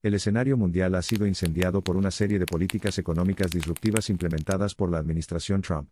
El escenario mundial ha sido incendiado por una serie de políticas económicas disruptivas implementadas por la administración Trump.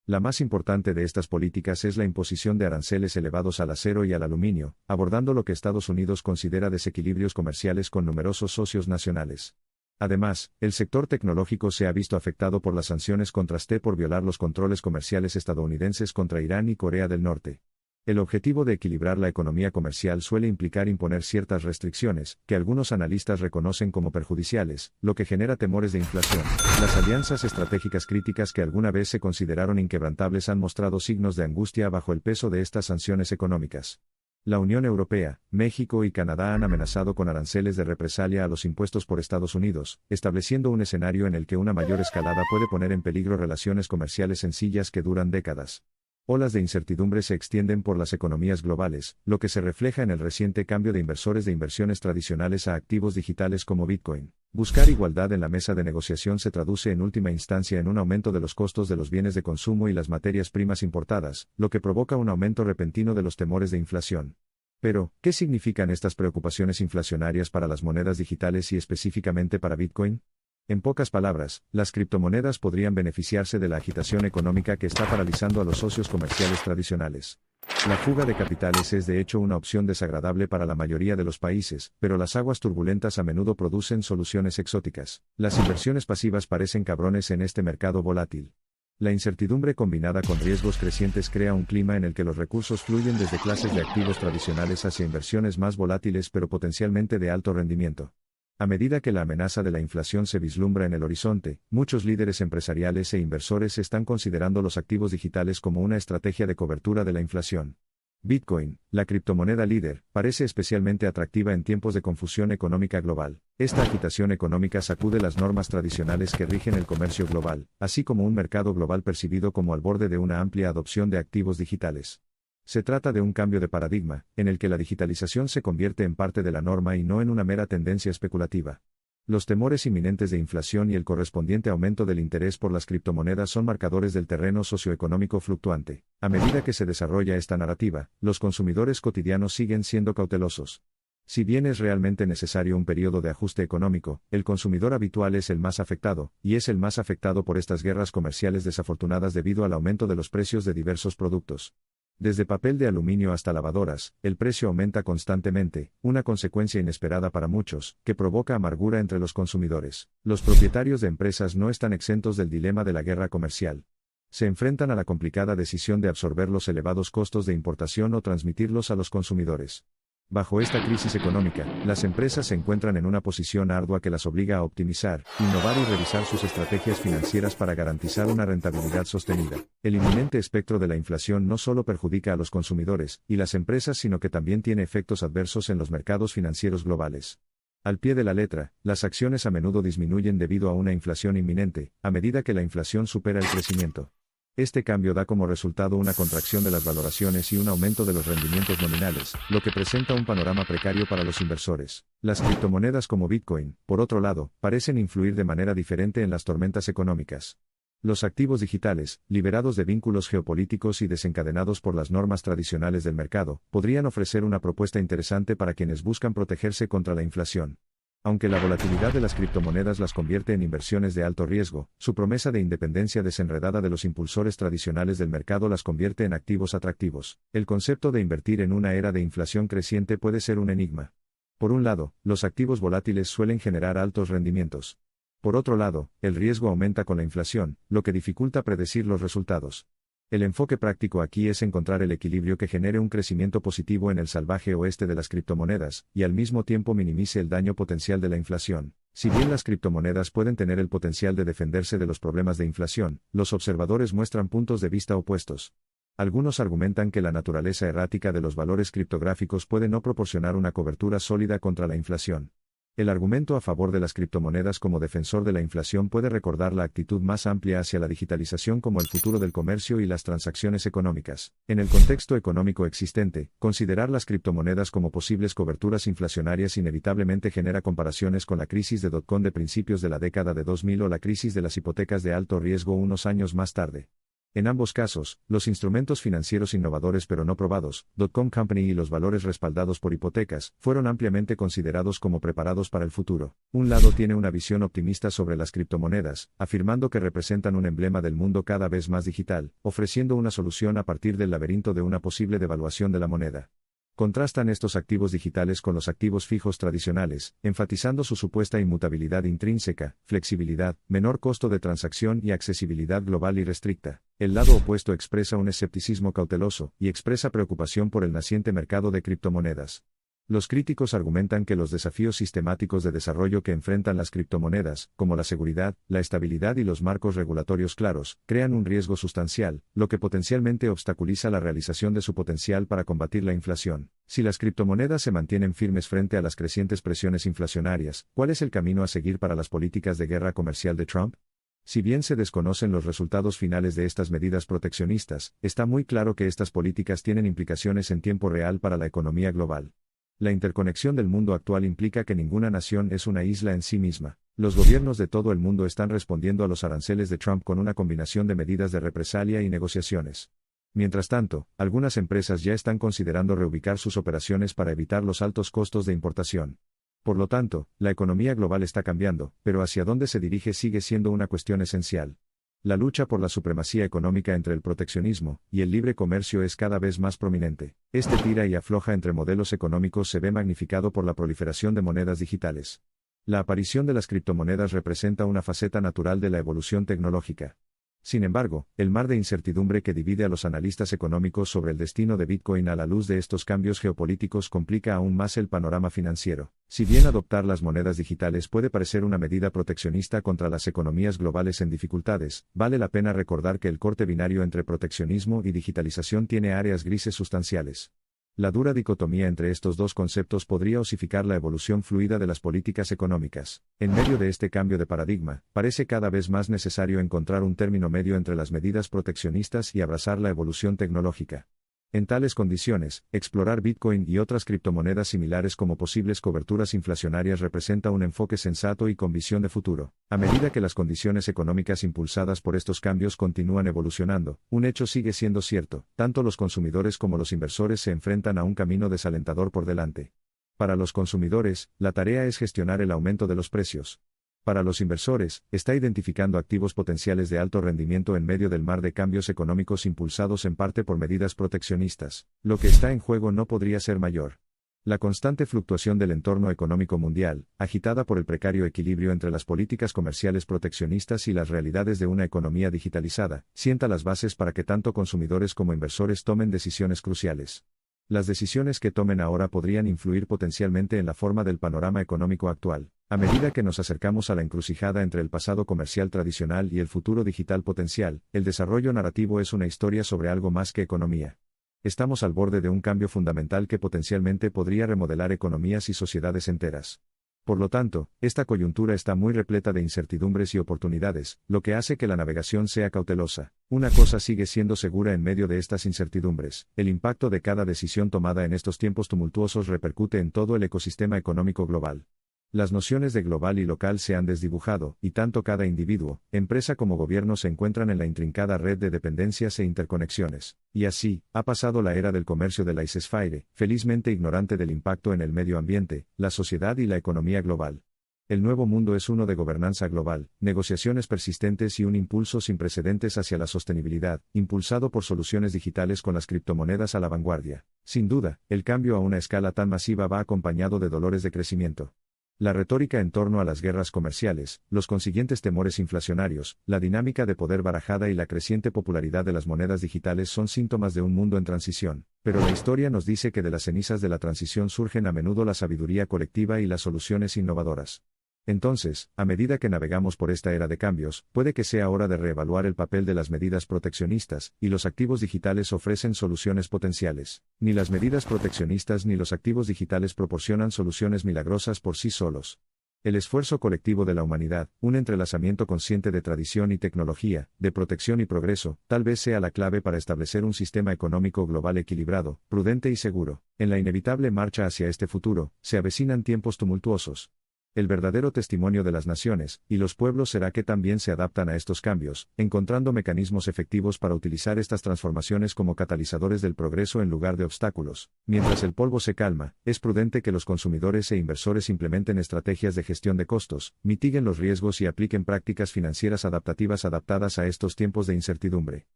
La más importante de estas políticas es la imposición de aranceles elevados al acero y al aluminio, abordando lo que Estados Unidos considera desequilibrios comerciales con numerosos socios nacionales. Además, el sector tecnológico se ha visto afectado por las sanciones contra ST por violar los controles comerciales estadounidenses contra Irán y Corea del Norte. El objetivo de equilibrar la economía comercial suele implicar imponer ciertas restricciones, que algunos analistas reconocen como perjudiciales, lo que genera temores de inflación. Las alianzas estratégicas críticas que alguna vez se consideraron inquebrantables han mostrado signos de angustia bajo el peso de estas sanciones económicas. La Unión Europea, México y Canadá han amenazado con aranceles de represalia a los impuestos por Estados Unidos, estableciendo un escenario en el que una mayor escalada puede poner en peligro relaciones comerciales sencillas que duran décadas. Olas de incertidumbre se extienden por las economías globales, lo que se refleja en el reciente cambio de inversores de inversiones tradicionales a activos digitales como Bitcoin. Buscar igualdad en la mesa de negociación se traduce en última instancia en un aumento de los costos de los bienes de consumo y las materias primas importadas, lo que provoca un aumento repentino de los temores de inflación. Pero, ¿qué significan estas preocupaciones inflacionarias para las monedas digitales y específicamente para Bitcoin? En pocas palabras, las criptomonedas podrían beneficiarse de la agitación económica que está paralizando a los socios comerciales tradicionales. La fuga de capitales es de hecho una opción desagradable para la mayoría de los países, pero las aguas turbulentas a menudo producen soluciones exóticas. Las inversiones pasivas parecen cabrones en este mercado volátil. La incertidumbre combinada con riesgos crecientes crea un clima en el que los recursos fluyen desde clases de activos tradicionales hacia inversiones más volátiles pero potencialmente de alto rendimiento. A medida que la amenaza de la inflación se vislumbra en el horizonte, muchos líderes empresariales e inversores están considerando los activos digitales como una estrategia de cobertura de la inflación. Bitcoin, la criptomoneda líder, parece especialmente atractiva en tiempos de confusión económica global. Esta agitación económica sacude las normas tradicionales que rigen el comercio global, así como un mercado global percibido como al borde de una amplia adopción de activos digitales. Se trata de un cambio de paradigma, en el que la digitalización se convierte en parte de la norma y no en una mera tendencia especulativa. Los temores inminentes de inflación y el correspondiente aumento del interés por las criptomonedas son marcadores del terreno socioeconómico fluctuante. A medida que se desarrolla esta narrativa, los consumidores cotidianos siguen siendo cautelosos. Si bien es realmente necesario un periodo de ajuste económico, el consumidor habitual es el más afectado, y es el más afectado por estas guerras comerciales desafortunadas debido al aumento de los precios de diversos productos. Desde papel de aluminio hasta lavadoras, el precio aumenta constantemente, una consecuencia inesperada para muchos, que provoca amargura entre los consumidores. Los propietarios de empresas no están exentos del dilema de la guerra comercial. Se enfrentan a la complicada decisión de absorber los elevados costos de importación o transmitirlos a los consumidores. Bajo esta crisis económica, las empresas se encuentran en una posición ardua que las obliga a optimizar, innovar y revisar sus estrategias financieras para garantizar una rentabilidad sostenida. El inminente espectro de la inflación no solo perjudica a los consumidores y las empresas, sino que también tiene efectos adversos en los mercados financieros globales. Al pie de la letra, las acciones a menudo disminuyen debido a una inflación inminente, a medida que la inflación supera el crecimiento. Este cambio da como resultado una contracción de las valoraciones y un aumento de los rendimientos nominales, lo que presenta un panorama precario para los inversores. Las criptomonedas como Bitcoin, por otro lado, parecen influir de manera diferente en las tormentas económicas. Los activos digitales, liberados de vínculos geopolíticos y desencadenados por las normas tradicionales del mercado, podrían ofrecer una propuesta interesante para quienes buscan protegerse contra la inflación. Aunque la volatilidad de las criptomonedas las convierte en inversiones de alto riesgo, su promesa de independencia desenredada de los impulsores tradicionales del mercado las convierte en activos atractivos. El concepto de invertir en una era de inflación creciente puede ser un enigma. Por un lado, los activos volátiles suelen generar altos rendimientos. Por otro lado, el riesgo aumenta con la inflación, lo que dificulta predecir los resultados. El enfoque práctico aquí es encontrar el equilibrio que genere un crecimiento positivo en el salvaje oeste de las criptomonedas, y al mismo tiempo minimice el daño potencial de la inflación. Si bien las criptomonedas pueden tener el potencial de defenderse de los problemas de inflación, los observadores muestran puntos de vista opuestos. Algunos argumentan que la naturaleza errática de los valores criptográficos puede no proporcionar una cobertura sólida contra la inflación. El argumento a favor de las criptomonedas como defensor de la inflación puede recordar la actitud más amplia hacia la digitalización como el futuro del comercio y las transacciones económicas. En el contexto económico existente, considerar las criptomonedas como posibles coberturas inflacionarias inevitablemente genera comparaciones con la crisis de dot-com de principios de la década de 2000 o la crisis de las hipotecas de alto riesgo unos años más tarde. En ambos casos, los instrumentos financieros innovadores pero no probados, dot-com company y los valores respaldados por hipotecas, fueron ampliamente considerados como preparados para el futuro. Un lado tiene una visión optimista sobre las criptomonedas, afirmando que representan un emblema del mundo cada vez más digital, ofreciendo una solución a partir del laberinto de una posible devaluación de la moneda. Contrastan estos activos digitales con los activos fijos tradicionales, enfatizando su supuesta inmutabilidad intrínseca, flexibilidad, menor costo de transacción y accesibilidad global y restricta. El lado opuesto expresa un escepticismo cauteloso, y expresa preocupación por el naciente mercado de criptomonedas. Los críticos argumentan que los desafíos sistemáticos de desarrollo que enfrentan las criptomonedas, como la seguridad, la estabilidad y los marcos regulatorios claros, crean un riesgo sustancial, lo que potencialmente obstaculiza la realización de su potencial para combatir la inflación. Si las criptomonedas se mantienen firmes frente a las crecientes presiones inflacionarias, ¿cuál es el camino a seguir para las políticas de guerra comercial de Trump? Si bien se desconocen los resultados finales de estas medidas proteccionistas, está muy claro que estas políticas tienen implicaciones en tiempo real para la economía global. La interconexión del mundo actual implica que ninguna nación es una isla en sí misma. Los gobiernos de todo el mundo están respondiendo a los aranceles de Trump con una combinación de medidas de represalia y negociaciones. Mientras tanto, algunas empresas ya están considerando reubicar sus operaciones para evitar los altos costos de importación. Por lo tanto, la economía global está cambiando, pero hacia dónde se dirige sigue siendo una cuestión esencial. La lucha por la supremacía económica entre el proteccionismo y el libre comercio es cada vez más prominente. Este tira y afloja entre modelos económicos se ve magnificado por la proliferación de monedas digitales. La aparición de las criptomonedas representa una faceta natural de la evolución tecnológica. Sin embargo, el mar de incertidumbre que divide a los analistas económicos sobre el destino de Bitcoin a la luz de estos cambios geopolíticos complica aún más el panorama financiero. Si bien adoptar las monedas digitales puede parecer una medida proteccionista contra las economías globales en dificultades, vale la pena recordar que el corte binario entre proteccionismo y digitalización tiene áreas grises sustanciales. La dura dicotomía entre estos dos conceptos podría osificar la evolución fluida de las políticas económicas. En medio de este cambio de paradigma, parece cada vez más necesario encontrar un término medio entre las medidas proteccionistas y abrazar la evolución tecnológica. En tales condiciones, explorar Bitcoin y otras criptomonedas similares como posibles coberturas inflacionarias representa un enfoque sensato y con visión de futuro. A medida que las condiciones económicas impulsadas por estos cambios continúan evolucionando, un hecho sigue siendo cierto: tanto los consumidores como los inversores se enfrentan a un camino desalentador por delante. Para los consumidores, la tarea es gestionar el aumento de los precios. Para los inversores, está identificando activos potenciales de alto rendimiento en medio del mar de cambios económicos impulsados en parte por medidas proteccionistas. Lo que está en juego no podría ser mayor. La constante fluctuación del entorno económico mundial, agitada por el precario equilibrio entre las políticas comerciales proteccionistas y las realidades de una economía digitalizada, sienta las bases para que tanto consumidores como inversores tomen decisiones cruciales. Las decisiones que tomen ahora podrían influir potencialmente en la forma del panorama económico actual. A medida que nos acercamos a la encrucijada entre el pasado comercial tradicional y el futuro digital potencial, el desarrollo narrativo es una historia sobre algo más que economía. Estamos al borde de un cambio fundamental que potencialmente podría remodelar economías y sociedades enteras. Por lo tanto, esta coyuntura está muy repleta de incertidumbres y oportunidades, lo que hace que la navegación sea cautelosa. Una cosa sigue siendo segura en medio de estas incertidumbres: el impacto de cada decisión tomada en estos tiempos tumultuosos repercute en todo el ecosistema económico global. Las nociones de global y local se han desdibujado, y tanto cada individuo, empresa como gobierno se encuentran en la intrincada red de dependencias e interconexiones. Y así, ha pasado la era del comercio de laissez-faire, felizmente ignorante del impacto en el medio ambiente, la sociedad y la economía global. El nuevo mundo es uno de gobernanza global, negociaciones persistentes y un impulso sin precedentes hacia la sostenibilidad, impulsado por soluciones digitales con las criptomonedas a la vanguardia. Sin duda, el cambio a una escala tan masiva va acompañado de dolores de crecimiento. La retórica en torno a las guerras comerciales, los consiguientes temores inflacionarios, la dinámica de poder barajada y la creciente popularidad de las monedas digitales son síntomas de un mundo en transición. Pero la historia nos dice que de las cenizas de la transición surgen a menudo la sabiduría colectiva y las soluciones innovadoras. Entonces, a medida que navegamos por esta era de cambios, puede que sea hora de reevaluar el papel de las medidas proteccionistas, y los activos digitales ofrecen soluciones potenciales. Ni las medidas proteccionistas ni los activos digitales proporcionan soluciones milagrosas por sí solos. El esfuerzo colectivo de la humanidad, un entrelazamiento consciente de tradición y tecnología, de protección y progreso, tal vez sea la clave para establecer un sistema económico global equilibrado, prudente y seguro. En la inevitable marcha hacia este futuro, se avecinan tiempos tumultuosos. El verdadero testimonio de las naciones y los pueblos será que también se adaptan a estos cambios, encontrando mecanismos efectivos para utilizar estas transformaciones como catalizadores del progreso en lugar de obstáculos. Mientras el polvo se calma, es prudente que los consumidores e inversores implementen estrategias de gestión de costos, mitiguen los riesgos y apliquen prácticas financieras adaptativas adaptadas a estos tiempos de incertidumbre.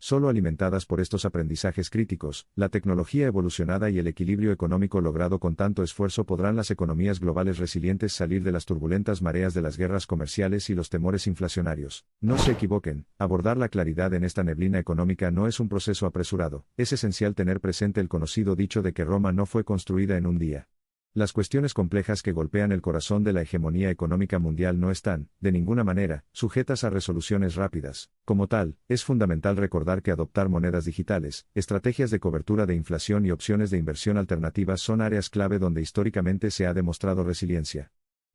Solo alimentadas por estos aprendizajes críticos, la tecnología evolucionada y el equilibrio económico logrado con tanto esfuerzo podrán las economías globales resilientes salir de las turbulentas mareas de las guerras comerciales y los temores inflacionarios. No se equivoquen, abordar la claridad en esta neblina económica no es un proceso apresurado, es esencial tener presente el conocido dicho de que Roma no fue construida en un día. Las cuestiones complejas que golpean el corazón de la hegemonía económica mundial no están, de ninguna manera, sujetas a resoluciones rápidas. Como tal, es fundamental recordar que adoptar monedas digitales, estrategias de cobertura de inflación y opciones de inversión alternativas son áreas clave donde históricamente se ha demostrado resiliencia.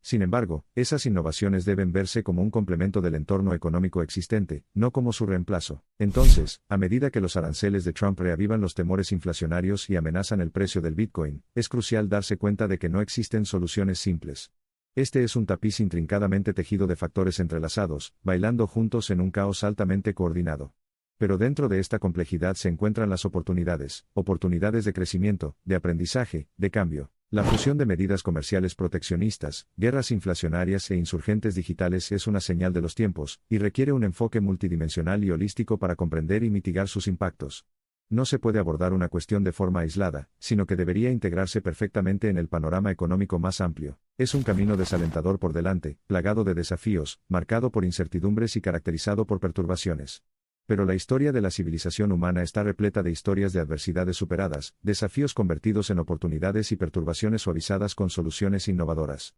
Sin embargo, esas innovaciones deben verse como un complemento del entorno económico existente, no como su reemplazo. Entonces, a medida que los aranceles de Trump reavivan los temores inflacionarios y amenazan el precio del Bitcoin, es crucial darse cuenta de que no existen soluciones simples. Este es un tapiz intrincadamente tejido de factores entrelazados, bailando juntos en un caos altamente coordinado. Pero dentro de esta complejidad se encuentran las oportunidades de crecimiento, de aprendizaje, de cambio. La fusión de medidas comerciales proteccionistas, guerras inflacionarias e insurgentes digitales es una señal de los tiempos, y requiere un enfoque multidimensional y holístico para comprender y mitigar sus impactos. No se puede abordar una cuestión de forma aislada, sino que debería integrarse perfectamente en el panorama económico más amplio. Es un camino desalentador por delante, plagado de desafíos, marcado por incertidumbres y caracterizado por perturbaciones. Pero la historia de la civilización humana está repleta de historias de adversidades superadas, desafíos convertidos en oportunidades y perturbaciones suavizadas con soluciones innovadoras.